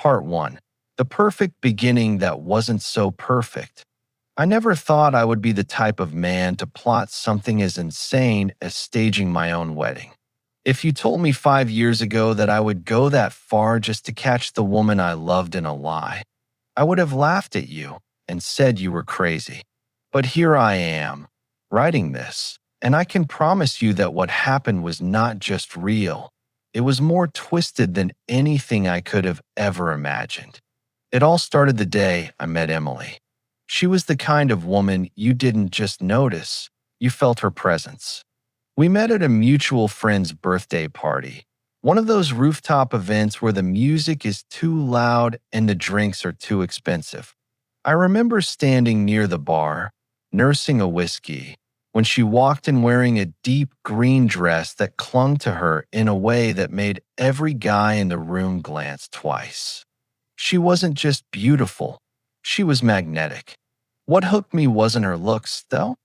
Part 1. The perfect beginning that wasn't so perfect. I never thought I would be the type of man to plot something as insane as staging my own wedding. If you told me 5 years ago that I would go that far just to catch the woman I loved in a lie, I would have laughed at you and said you were crazy. But here I am, writing this, and I can promise you that what happened was not just real. It was more twisted than anything I could have ever imagined. It all started the day I met Emily. She was the kind of woman you didn't just notice, you felt her presence. We met at a mutual friend's birthday party, one of those rooftop events where the music is too loud and the drinks are too expensive. I remember standing near the bar, nursing a whiskey, when she walked in wearing a deep green dress that clung to her in a way that made every guy in the room glance twice. She wasn't just beautiful, she was magnetic. What hooked me wasn't her looks, though.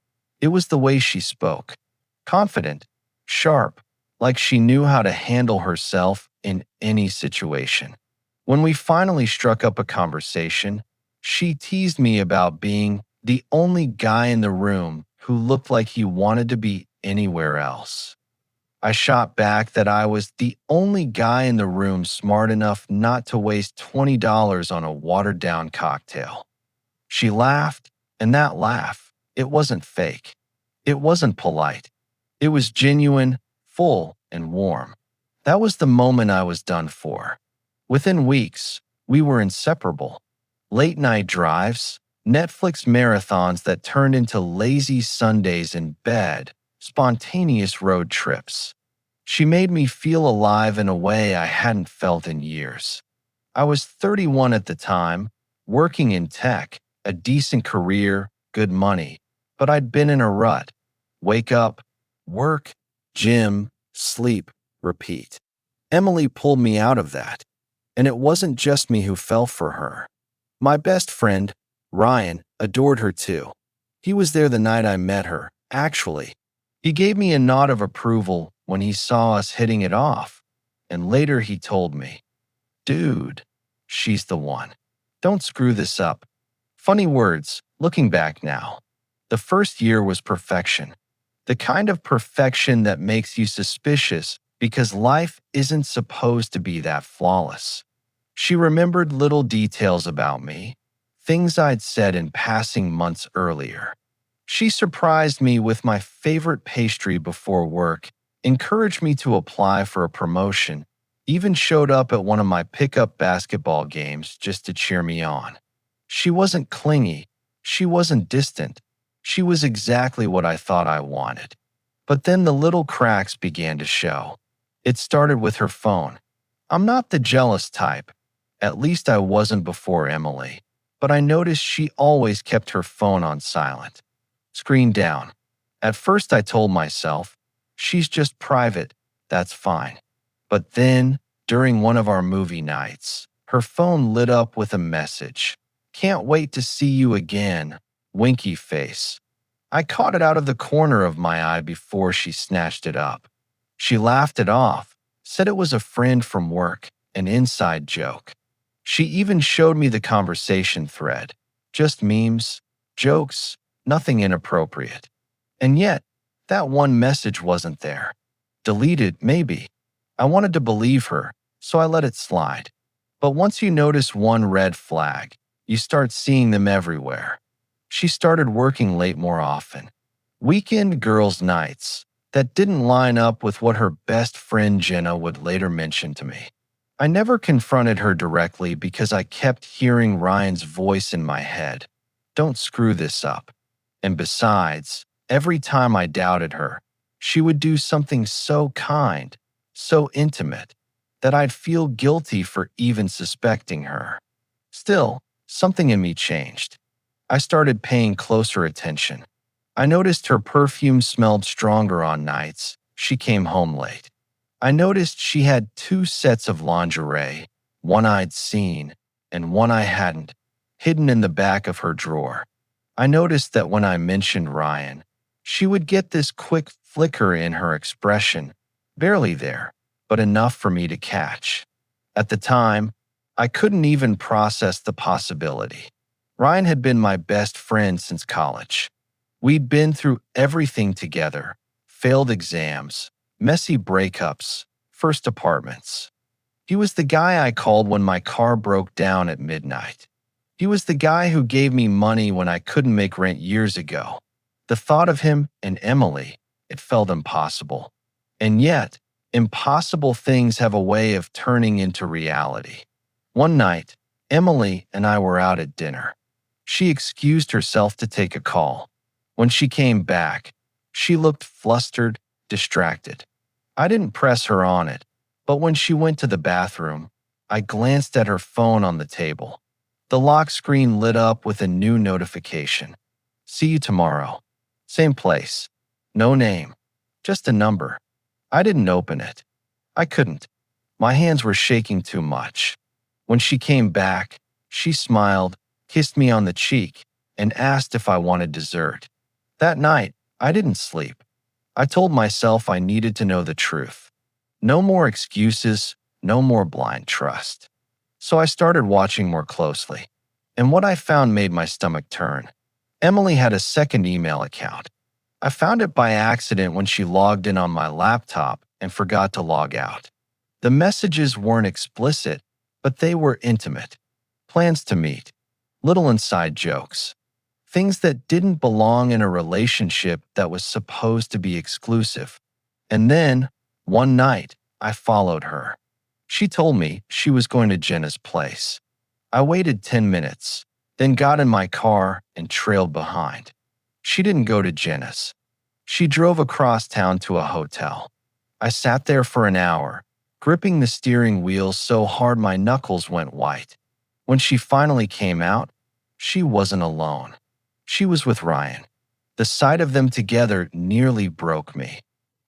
It was the way she spoke. Confident, sharp, like she knew how to handle herself in any situation. When we finally struck up a conversation, she teased me about being the only guy in the room who looked like he wanted to be anywhere else. I shot back that I was the only guy in the room smart enough not to waste $20 on a watered-down cocktail. She laughed, and that laugh, it wasn't fake. It wasn't polite. It was genuine, full, and warm. That was the moment I was done for. Within weeks, we were inseparable. Late-night drives, Netflix marathons that turned into lazy Sundays in bed, spontaneous road trips. She made me feel alive in a way I hadn't felt in years. I was 31 at the time, working in tech, a decent career, good money, but I'd been in a rut. Wake up, work, gym, sleep, repeat. Emily pulled me out of that, and it wasn't just me who fell for her. My best friend, Ryan, adored her too. He was there the night I met her, actually. He gave me a nod of approval when he saw us hitting it off, and later he told me, "Dude, she's the one. Don't screw this up." Funny words, looking back now. The first year was perfection. The kind of perfection that makes you suspicious because life isn't supposed to be that flawless. She remembered little details about me, things I'd said in passing months earlier. She surprised me with my favorite pastry before work, encouraged me to apply for a promotion, even showed up at one of my pickup basketball games just to cheer me on. She wasn't clingy. She wasn't distant. She was exactly what I thought I wanted. But then the little cracks began to show. It started with her phone. I'm not the jealous type. At least I wasn't before Emily. But I noticed she always kept her phone on silent. Screen down. At first I told myself, she's just private, that's fine. But then, during one of our movie nights, her phone lit up with a message. "Can't wait to see you again. Winky face." I caught it out of the corner of my eye before she snatched it up. She laughed it off, said it was a friend from work, an inside joke. She even showed me the conversation thread. Just memes, jokes, nothing inappropriate. And yet, that one message wasn't there. Deleted, maybe. I wanted to believe her, so I let it slide. But once you notice one red flag, you start seeing them everywhere. She started working late more often. Weekend girls' nights that didn't line up with what her best friend Jenna would later mention to me. I never confronted her directly because I kept hearing Ryan's voice in my head. Don't screw this up. And besides, every time I doubted her, she would do something so kind, so intimate, that I'd feel guilty for even suspecting her. Still, something in me changed. I started paying closer attention. I noticed her perfume smelled stronger on nights she came home late. I noticed she had 2 sets of lingerie, one I'd seen and one I hadn't, hidden in the back of her drawer. I noticed that when I mentioned Ryan, she would get this quick flicker in her expression, barely there, but enough for me to catch. At the time, I couldn't even process the possibility. Ryan had been my best friend since college. We'd been through everything together: failed exams, messy breakups, first apartments. He was the guy I called when my car broke down at midnight. He was the guy who gave me money when I couldn't make rent years ago. The thought of him and Emily, it felt impossible. And yet, impossible things have a way of turning into reality. One night, Emily and I were out at dinner. She excused herself to take a call. When she came back, she looked flustered, distracted. I didn't press her on it, but when she went to the bathroom, I glanced at her phone on the table. The lock screen lit up with a new notification. See you tomorrow. Same place. No name. Just a number. I didn't open it. I couldn't. My hands were shaking too much. When she came back, she smiled, kissed me on the cheek, and asked if I wanted dessert. That night, I didn't sleep. I told myself I needed to know the truth. No more excuses, no more blind trust. So I started watching more closely. And what I found made my stomach turn. Emily had a second email account. I found it by accident when she logged in on my laptop and forgot to log out. The messages weren't explicit, but they were intimate. Plans to meet. Little inside jokes. Things that didn't belong in a relationship that was supposed to be exclusive. And then, one night, I followed her. She told me she was going to Jenna's place. I waited 10 minutes, then got in my car and trailed behind. She didn't go to Jenna's. She drove across town to a hotel. I sat there for an hour, gripping the steering wheel so hard my knuckles went white. When she finally came out, she wasn't alone. She was with Ryan. The sight of them together nearly broke me.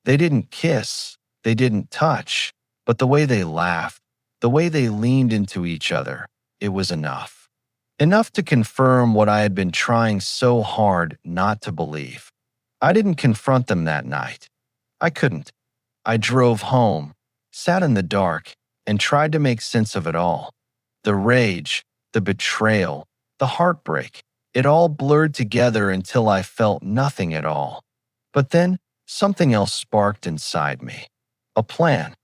They didn't kiss, they didn't touch, but the way they laughed, the way they leaned into each other, it was enough. Enough to confirm what I had been trying so hard not to believe. I didn't confront them that night. I couldn't. I drove home, sat in the dark, and tried to make sense of it all. The rage, the betrayal, the heartbreak, it all blurred together until I felt nothing at all. But then, something else sparked inside me. A plan.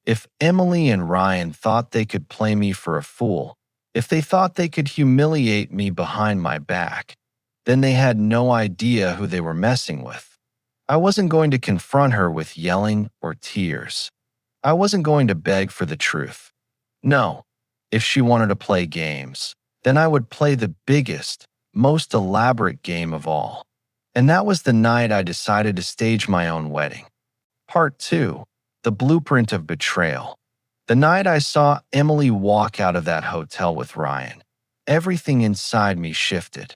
If Emily and Ryan thought they could play me for a fool, if they thought they could humiliate me behind my back, then they had no idea who they were messing with. I wasn't going to confront her with yelling or tears. I wasn't going to beg for the truth. No, if she wanted to play games, then I would play the biggest, most elaborate game of all. And that was the night I decided to stage my own wedding. Part 2. The Blueprint of Betrayal. The night I saw Emily walk out of that hotel with Ryan, everything inside me shifted.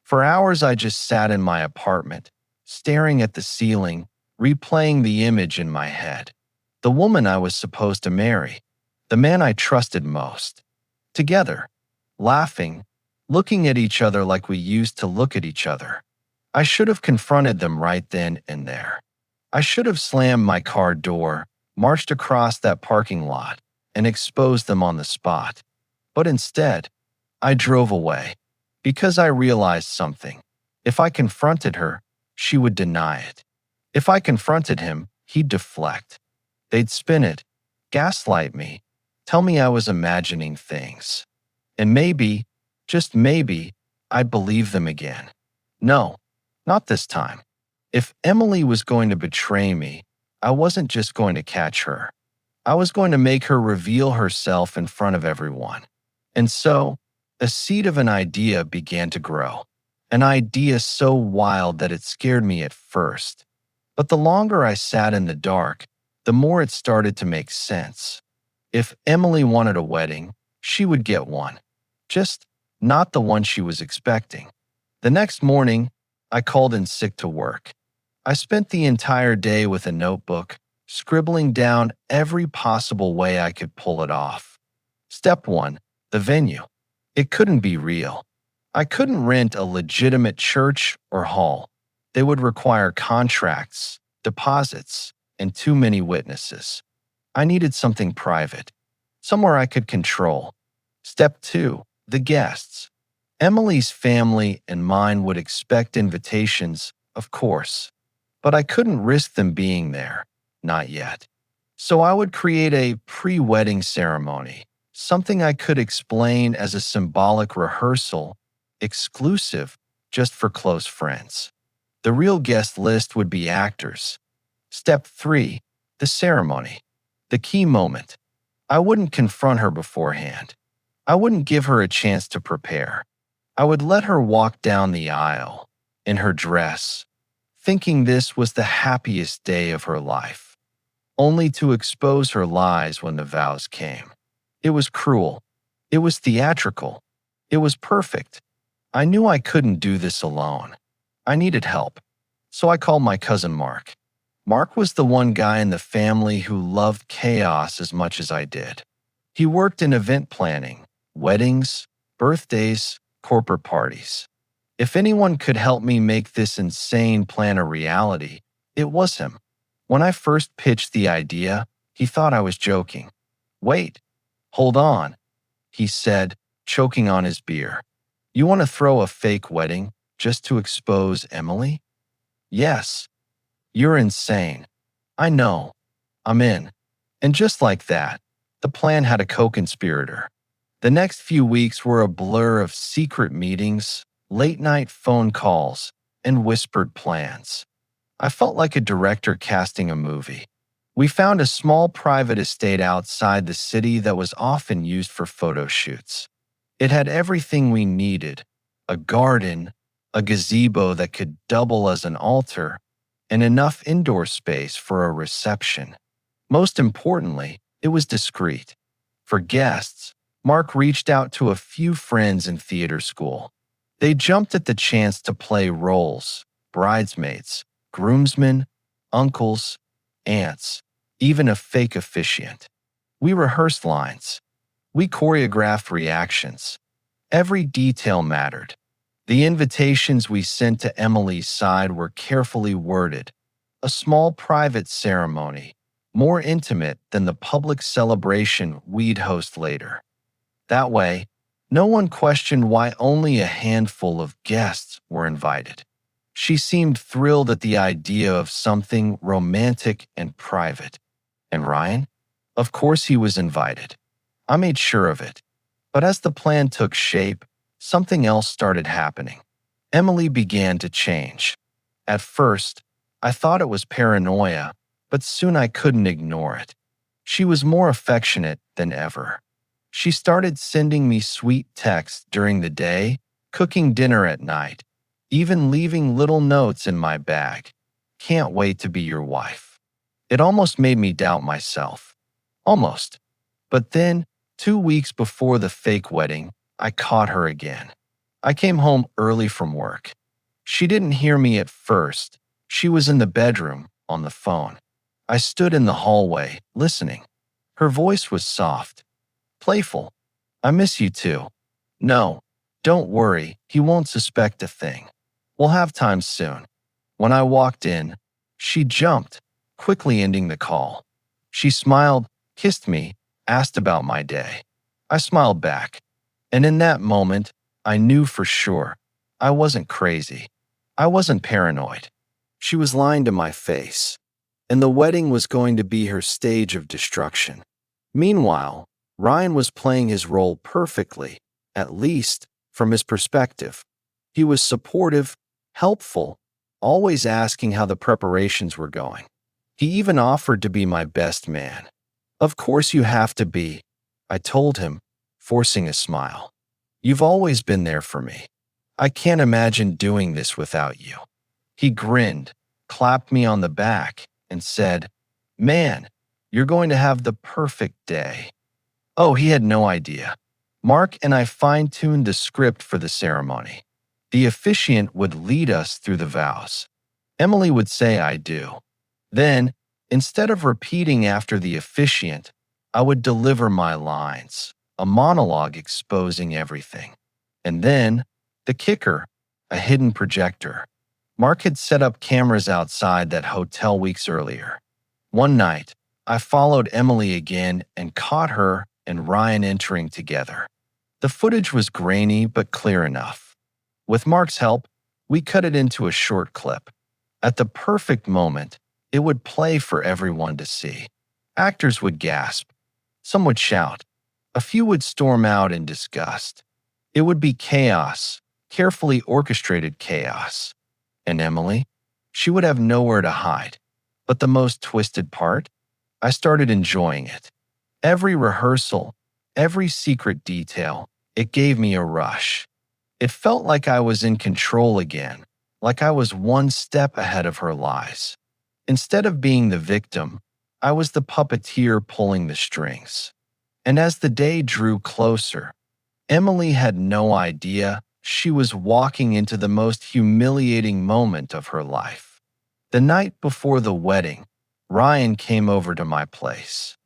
For hours I just sat in my apartment, staring at the ceiling, replaying the image in my head. The woman I was supposed to marry, the man I trusted most. Together, laughing, looking at each other like we used to look at each other. I should have confronted them right then and there. I should have slammed my car door, marched across that parking lot, and exposed them on the spot. But instead, I drove away because I realized something. If I confronted her, she would deny it. If I confronted him, he'd deflect. They'd spin it, gaslight me, tell me I was imagining things. And maybe, just maybe, I'd believe them again. No, not this time. If Emily was going to betray me, I wasn't just going to catch her. I was going to make her reveal herself in front of everyone. And so, a seed of an idea began to grow. An idea so wild that it scared me at first. But the longer I sat in the dark, the more it started to make sense. If Emily wanted a wedding, she would get one. Just not the one she was expecting. The next morning, I called in sick to work. I spent the entire day with a notebook, scribbling down every possible way I could pull it off. Step 1. The venue. It couldn't be real. I couldn't rent a legitimate church or hall. They would require contracts, deposits, and too many witnesses. I needed something private, somewhere I could control, Step 2. The guests. Emily's family and mine would expect invitations, of course, but I couldn't risk them being there. Not yet. So I would create a pre-wedding ceremony, something I could explain as a symbolic rehearsal, exclusive just for close friends. The real guest list would be actors. Step 3. The ceremony. The key moment. I wouldn't confront her beforehand. I wouldn't give her a chance to prepare. I would let her walk down the aisle, in her dress, thinking this was the happiest day of her life, only to expose her lies when the vows came. It was cruel. It was theatrical. It was perfect. I knew I couldn't do this alone. I needed help. So I called my cousin Mark. Mark was the one guy in the family who loved chaos as much as I did. He worked in event planning, weddings, birthdays, corporate parties. If anyone could help me make this insane plan a reality, it was him. When I first pitched the idea, he thought I was joking. "Wait, hold on," he said, choking on his beer. "You want to throw a fake wedding just to expose Emily?" "Yes." "You're insane." "I know. I'm in." And just like that, the plan had a co-conspirator. The next few weeks were a blur of secret meetings, late-night phone calls, and whispered plans. I felt like a director casting a movie. We found a small private estate outside the city that was often used for photo shoots. It had everything we needed: a garden, a gazebo that could double as an altar, and enough indoor space for a reception. Most importantly, it was discreet. For guests, Mark reached out to a few friends in theater school. They jumped at the chance to play roles: bridesmaids, groomsmen, uncles, aunts, even a fake officiant. We rehearsed lines. We choreographed reactions. Every detail mattered. The invitations we sent to Emily's side were carefully worded. A small private ceremony, more intimate than the public celebration we'd host later. That way, no one questioned why only a handful of guests were invited. She seemed thrilled at the idea of something romantic and private. And Ryan? Of course he was invited. I made sure of it. But as the plan took shape, something else started happening. Emily began to change. At first, I thought it was paranoia, but soon I couldn't ignore it. She was more affectionate than ever. She started sending me sweet texts during the day, cooking dinner at night, even leaving little notes in my bag. "Can't wait to be your wife." It almost made me doubt myself. Almost. But then, 2 weeks before the fake wedding, I caught her again. I came home early from work. She didn't hear me at first. She was in the bedroom, on the phone. I stood in the hallway, listening. Her voice was soft, playful. "I miss you too." "No, don't worry, he won't suspect a thing. We'll have time soon." When I walked in, she jumped, quickly ending the call. She smiled, kissed me, asked about my day. I smiled back. And in that moment, I knew for sure I wasn't crazy. I wasn't paranoid. She was lying to my face, and the wedding was going to be her stage of destruction. Meanwhile, Ryan was playing his role perfectly, at least from his perspective. He was supportive, helpful, always asking how the preparations were going. He even offered to be my best man. "Of course you have to be," I told him, forcing a smile. "You've always been there for me. I can't imagine doing this without you." He grinned, clapped me on the back, and said, "Man, you're going to have the perfect day." Oh, he had no idea. Mark and I fine-tuned the script for the ceremony. The officiant would lead us through the vows. Emily would say, "I do." Then, instead of repeating after the officiant, I would deliver my lines, a monologue exposing everything. And then, the kicker, a hidden projector. Mark had set up cameras outside that hotel weeks earlier. One night, I followed Emily again and caught her and Ryan entering together. The footage was grainy but clear enough. With Mark's help, we cut it into a short clip. At the perfect moment, it would play for everyone to see. Actors would gasp. Some would shout. A few would storm out in disgust. It would be chaos, carefully orchestrated chaos. And Emily? She would have nowhere to hide. But the most twisted part? I started enjoying it. Every rehearsal, every secret detail, it gave me a rush. It felt like I was in control again, like I was one step ahead of her lies. Instead of being the victim, I was the puppeteer pulling the strings. And as the day drew closer, Emily had no idea she was walking into the most humiliating moment of her life. The night before the wedding, Ryan came over to my place.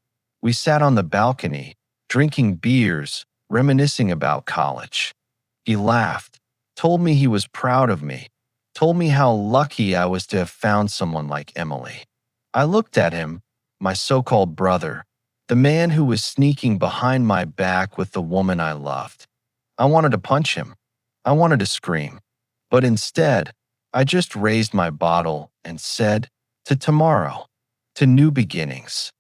We sat on the balcony, drinking beers, reminiscing about college. He laughed, told me he was proud of me, told me how lucky I was to have found someone like Emily. I looked at him, my so-called brother, the man who was sneaking behind my back with the woman I loved. I wanted to punch him. I wanted to scream. But instead, I just raised my bottle and said, "To tomorrow, to new beginnings."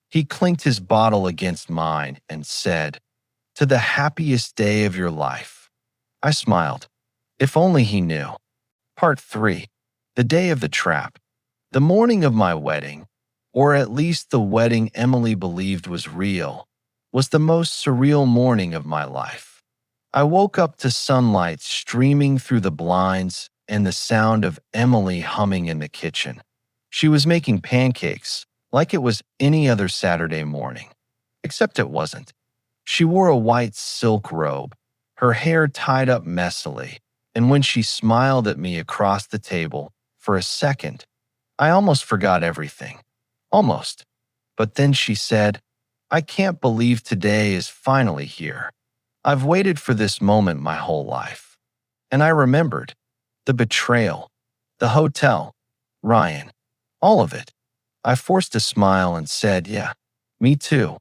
He clinked his bottle against mine and said, "To the happiest day of your life." I smiled. If only he knew. Part 3. The day of the trap. The morning of my wedding, or at least the wedding Emily believed was real, was the most surreal morning of my life. I woke up to sunlight streaming through the blinds and the sound of Emily humming in the kitchen. She was making pancakes like it was any other Saturday morning. Except it wasn't. She wore a white silk robe, her hair tied up messily, and when she smiled at me across the table, for a second, I almost forgot everything. Almost. But then she said, "I can't believe today is finally here. I've waited for this moment my whole life." And I remembered. The betrayal. The hotel. Ryan. All of it. I forced a smile and said, "Yeah, me too."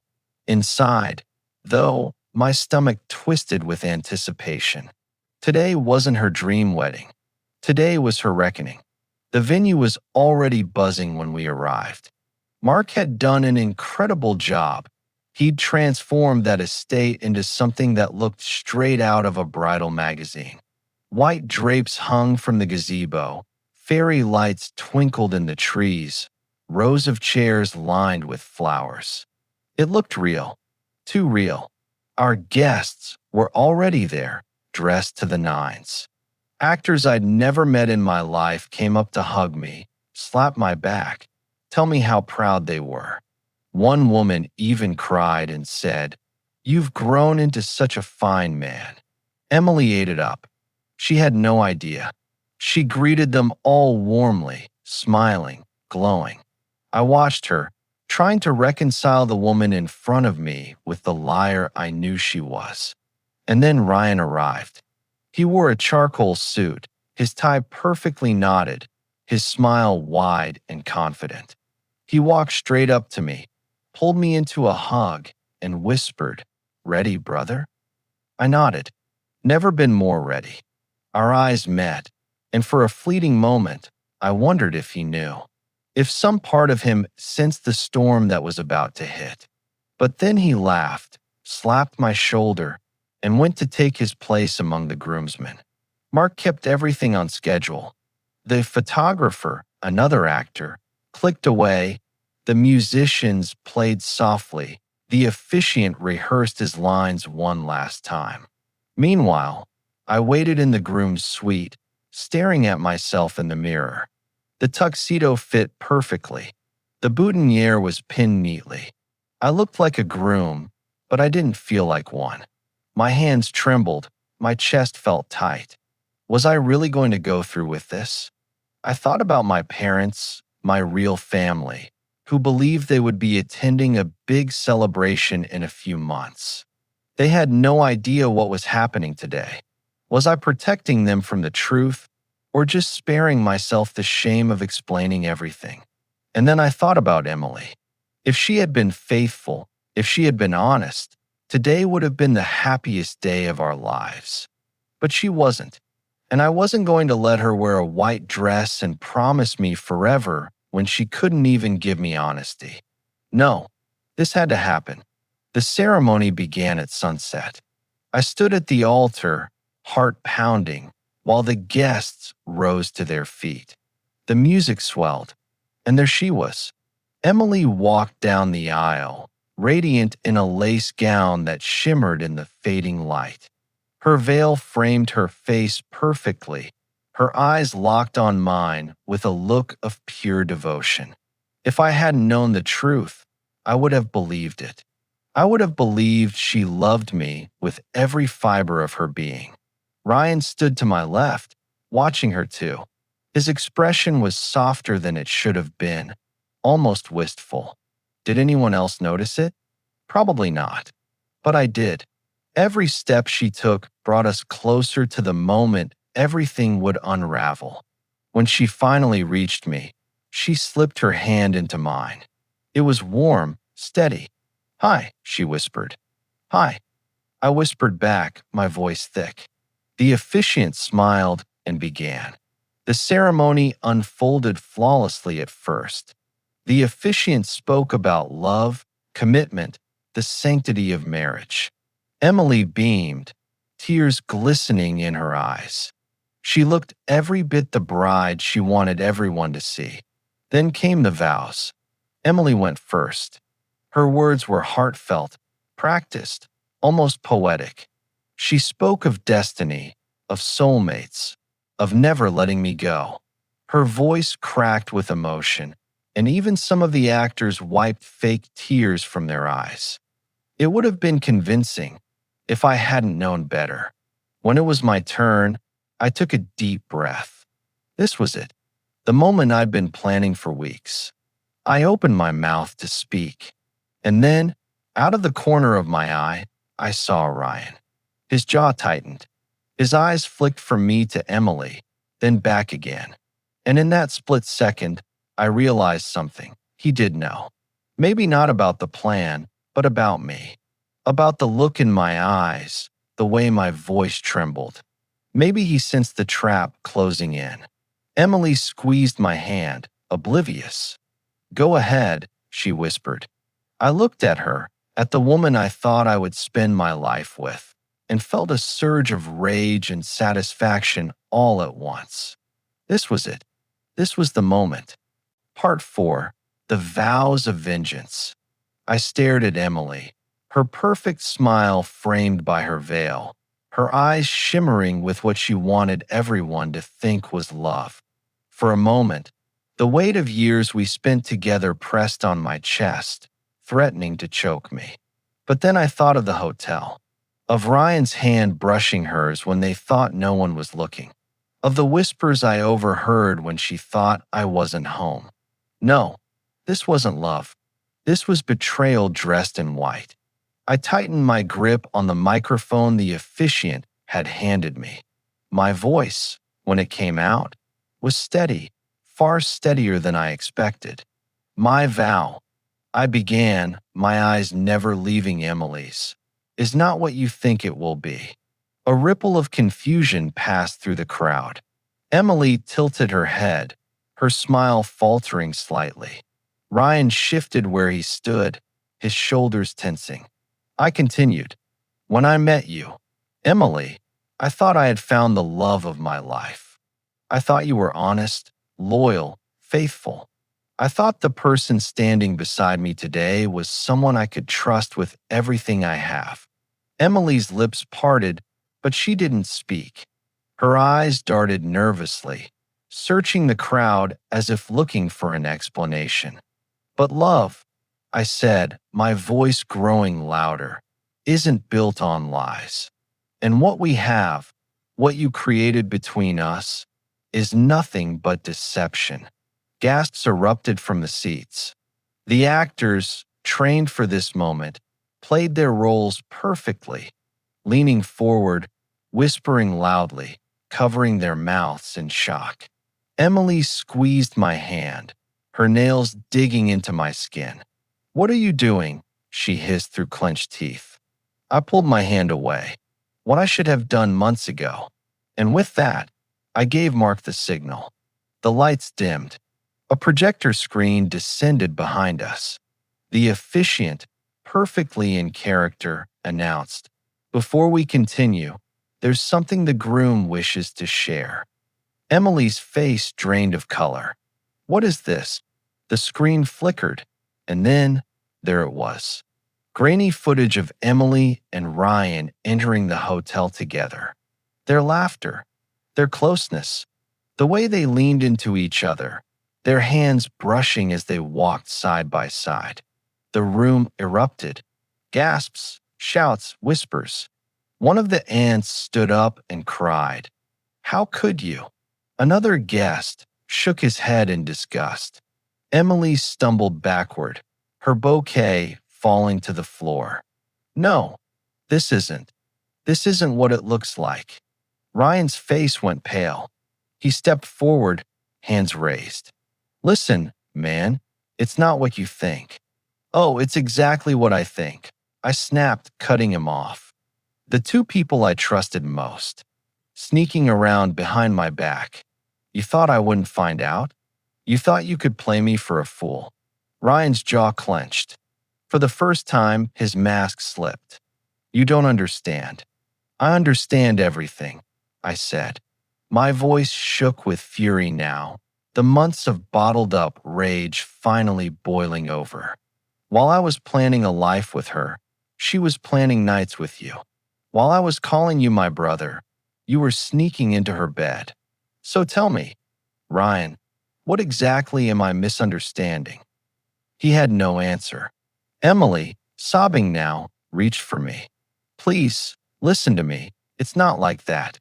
Inside, though, my stomach twisted with anticipation. Today wasn't her dream wedding. Today was her reckoning. The venue was already buzzing when we arrived. Mark had done an incredible job. He'd transformed that estate into something that looked straight out of a bridal magazine. White drapes hung from the gazebo, fairy lights twinkled in the trees, rows of chairs lined with flowers. It looked real, too real. Our guests were already there, dressed to the nines. Actors I'd never met in my life came up to hug me, slap my back, tell me how proud they were. One woman even cried and said, "You've grown into such a fine man." Emily ate it up. She had no idea. She greeted them all warmly, smiling, glowing. I watched her, trying to reconcile the woman in front of me with the liar I knew she was. And then Ryan arrived. He wore a charcoal suit, his tie perfectly knotted, his smile wide and confident. He walked straight up to me, pulled me into a hug, and whispered, "Ready, brother?" I nodded. Never been more ready. Our eyes met, and for a fleeting moment, I wondered if he knew. If some part of him sensed the storm that was about to hit. But then he laughed, slapped my shoulder, and went to take his place among the groomsmen. Mark kept everything on schedule. The photographer, another actor, clicked away. The musicians played softly. The officiant rehearsed his lines one last time. Meanwhile, I waited in the groom's suite, staring at myself in the mirror. The tuxedo fit perfectly. The boutonniere was pinned neatly. I looked like a groom, but I didn't feel like one. My hands trembled. My chest felt tight. Was I really going to go through with this? I thought about my parents, my real family, who believed they would be attending a big celebration in a few months. They had no idea what was happening today. Was I protecting them from the truth, or just sparing myself the shame of explaining everything? And then I thought about Emily. If she had been faithful, if she had been honest, Today would have been the happiest day of our lives. But she wasn't, and I wasn't going to let her wear a white dress and promise me forever when she couldn't even give me honesty. No, this had to happen. The ceremony began at sunset. I stood at the altar, heart pounding, while the guests rose to their feet. The music swelled, and there she was. Emily walked down the aisle, radiant in a lace gown that shimmered in the fading light. Her veil framed her face perfectly, her eyes locked on mine with a look of pure devotion. If I hadn't known the truth, I would have believed it. I would have believed she loved me with every fiber of her being. Ryan stood to my left, watching her too. His expression was softer than it should have been, almost wistful. Did anyone else notice it? Probably not. But I did. Every step she took brought us closer to the moment everything would unravel. When she finally reached me, she slipped her hand into mine. It was warm, steady. "Hi," she whispered. "Hi." I whispered back, my voice thick. The officiant smiled and began. The ceremony unfolded flawlessly at first. The officiant spoke about love, commitment, the sanctity of marriage. Emily beamed, tears glistening in her eyes. She looked every bit the bride she wanted everyone to see. Then came the vows. Emily went first. Her words were heartfelt, practiced, almost poetic. She spoke of destiny, of soulmates, of never letting me go. Her voice cracked with emotion, and even some of the actors wiped fake tears from their eyes. It would have been convincing if I hadn't known better. When it was my turn, I took a deep breath. This was it, the moment I'd been planning for weeks. I opened my mouth to speak, and then, out of the corner of my eye, I saw Ryan. His jaw tightened. His eyes flicked from me to Emily, then back again. And in that split second, I realized something he did know. Maybe not about the plan, but about me. About the look in my eyes, the way my voice trembled. Maybe he sensed the trap closing in. Emily squeezed my hand, oblivious. "Go ahead," she whispered. I looked at her, at the woman I thought I would spend my life with, and felt a surge of rage and satisfaction all at once. This was it. This was the moment. Part 4. The Vows of Vengeance. I stared at Emily, her perfect smile framed by her veil, her eyes shimmering with what she wanted everyone to think was love. For a moment, the weight of years we spent together pressed on my chest, threatening to choke me. But then I thought of the hotel, of Ryan's hand brushing hers when they thought no one was looking, of the whispers I overheard when she thought I wasn't home. No, this wasn't love. This was betrayal dressed in white. I tightened my grip on the microphone the officiant had handed me. My voice, when it came out, was steady, far steadier than I expected. "My vow," I began, my eyes never leaving Emily's, "is not what you think it will be." A ripple of confusion passed through the crowd. Emily tilted her head, her smile faltering slightly. Ryan shifted where he stood, his shoulders tensing. I continued. "When I met you, Emily, I thought I had found the love of my life. I thought you were honest, loyal, faithful. I thought the person standing beside me today was someone I could trust with everything I have." Emily's lips parted, but she didn't speak. Her eyes darted nervously, searching the crowd as if looking for an explanation. "But love," I said, my voice growing louder, "isn't built on lies. And what we have, what you created between us, is nothing but deception." Gasps erupted from the seats. The actors, trained for this moment, played their roles perfectly, leaning forward, whispering loudly, covering their mouths in shock. Emily squeezed my hand, her nails digging into my skin. "What are you doing?" she hissed through clenched teeth. I pulled my hand away, what I should have done months ago. And with that, I gave Mark the signal. The lights dimmed. A projector screen descended behind us. The officiant, perfectly in character, announced, "Before we continue, there's something the groom wishes to share." Emily's face drained of color. "What is this?" The screen flickered, and then there it was. Grainy footage of Emily and Ryan entering the hotel together. Their laughter, their closeness, the way they leaned into each other, their hands brushing as they walked side by side. The room erupted. Gasps, shouts, whispers. One of the aunts stood up and cried, "How could you?" Another guest shook his head in disgust. Emily stumbled backward, her bouquet falling to the floor. "No, this isn't. This isn't what it looks like." Ryan's face went pale. He stepped forward, hands raised. "Listen, man, it's not what you think." "Oh, it's exactly what I think," I snapped, cutting him off. "The two people I trusted most, sneaking around behind my back. You thought I wouldn't find out? You thought you could play me for a fool." Ryan's jaw clenched. For the first time, his mask slipped. "You don't understand." "I understand everything," I said. My voice shook with fury now, the months of bottled-up rage finally boiling over. "While I was planning a life with her, she was planning nights with you. While I was calling you my brother, you were sneaking into her bed. So tell me, Ryan, what exactly am I misunderstanding?" He had no answer. Emily, sobbing now, reached for me. "Please, listen to me. It's not like that.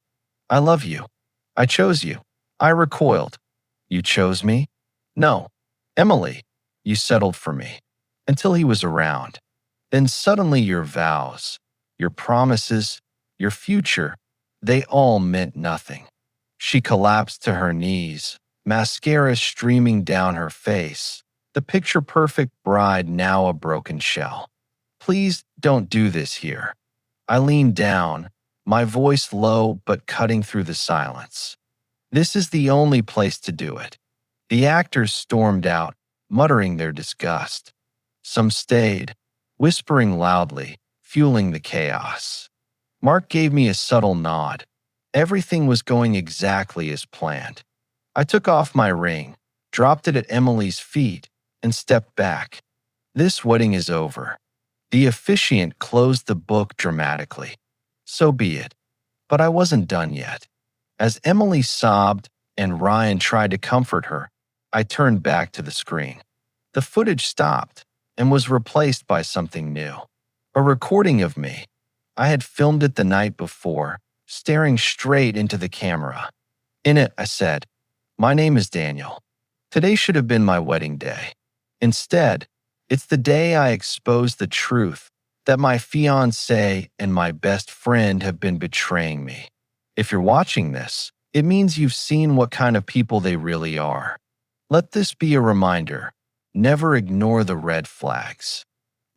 I love you. I chose you." I recoiled. "You chose me?" "No. Emily, you settled for me. Until he was around. Then suddenly your vows, your promises, your future, they all meant nothing." She collapsed to her knees, mascara streaming down her face, the picture-perfect bride now a broken shell. "Please don't do this here." I leaned down, my voice low but cutting through the silence. "This is the only place to do it." The actors stormed out, muttering their disgust. Some stayed, whispering loudly, fueling the chaos. Mark gave me a subtle nod. Everything was going exactly as planned. I took off my ring, dropped it at Emily's feet, and stepped back. "This wedding is over." The officiant closed the book dramatically. So be it. But I wasn't done yet. As Emily sobbed and Ryan tried to comfort her, I turned back to the screen. The footage stopped and was replaced by something new. A recording of me. I had filmed it the night before, staring straight into the camera. In it, I said, "My name is Daniel. Today should have been my wedding day. Instead, it's the day I exposed the truth that my fiancée and my best friend have been betraying me. If you're watching this, it means you've seen what kind of people they really are. Let this be a reminder. Never ignore the red flags.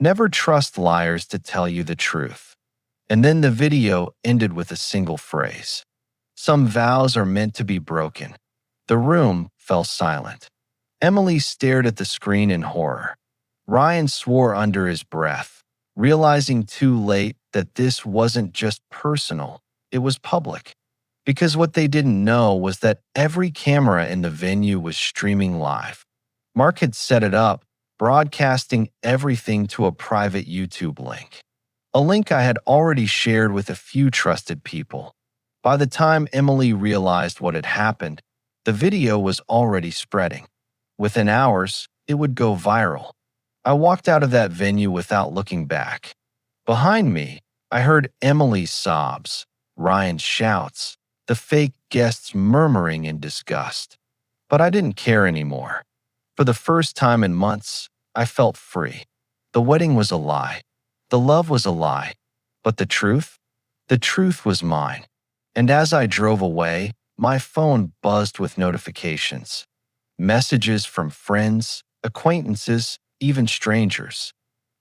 Never trust liars to tell you the truth." And then the video ended with a single phrase. "Some vows are meant to be broken." The room fell silent. Emily stared at the screen in horror. Ryan swore under his breath, realizing too late that this wasn't just personal, it was public. Because what they didn't know was that every camera in the venue was streaming live. Mark had set it up, broadcasting everything to a private YouTube link. A link I had already shared with a few trusted people. By the time Emily realized what had happened, the video was already spreading. Within hours, it would go viral. I walked out of that venue without looking back. Behind me, I heard Emily's sobs, Ryan's shouts, the fake guests murmuring in disgust. But I didn't care anymore. For the first time in months, I felt free. The wedding was a lie. The love was a lie. But the truth? The truth was mine. And as I drove away, my phone buzzed with notifications. Messages from friends, acquaintances, even strangers.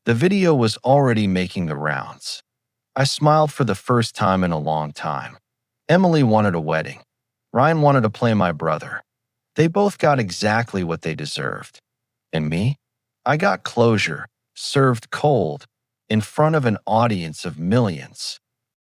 The video was already making the rounds. I smiled for the first time in a long time. Emily wanted a wedding. Ryan wanted to play my brother. They both got exactly what they deserved. And me? I got closure, served cold, in front of an audience of millions.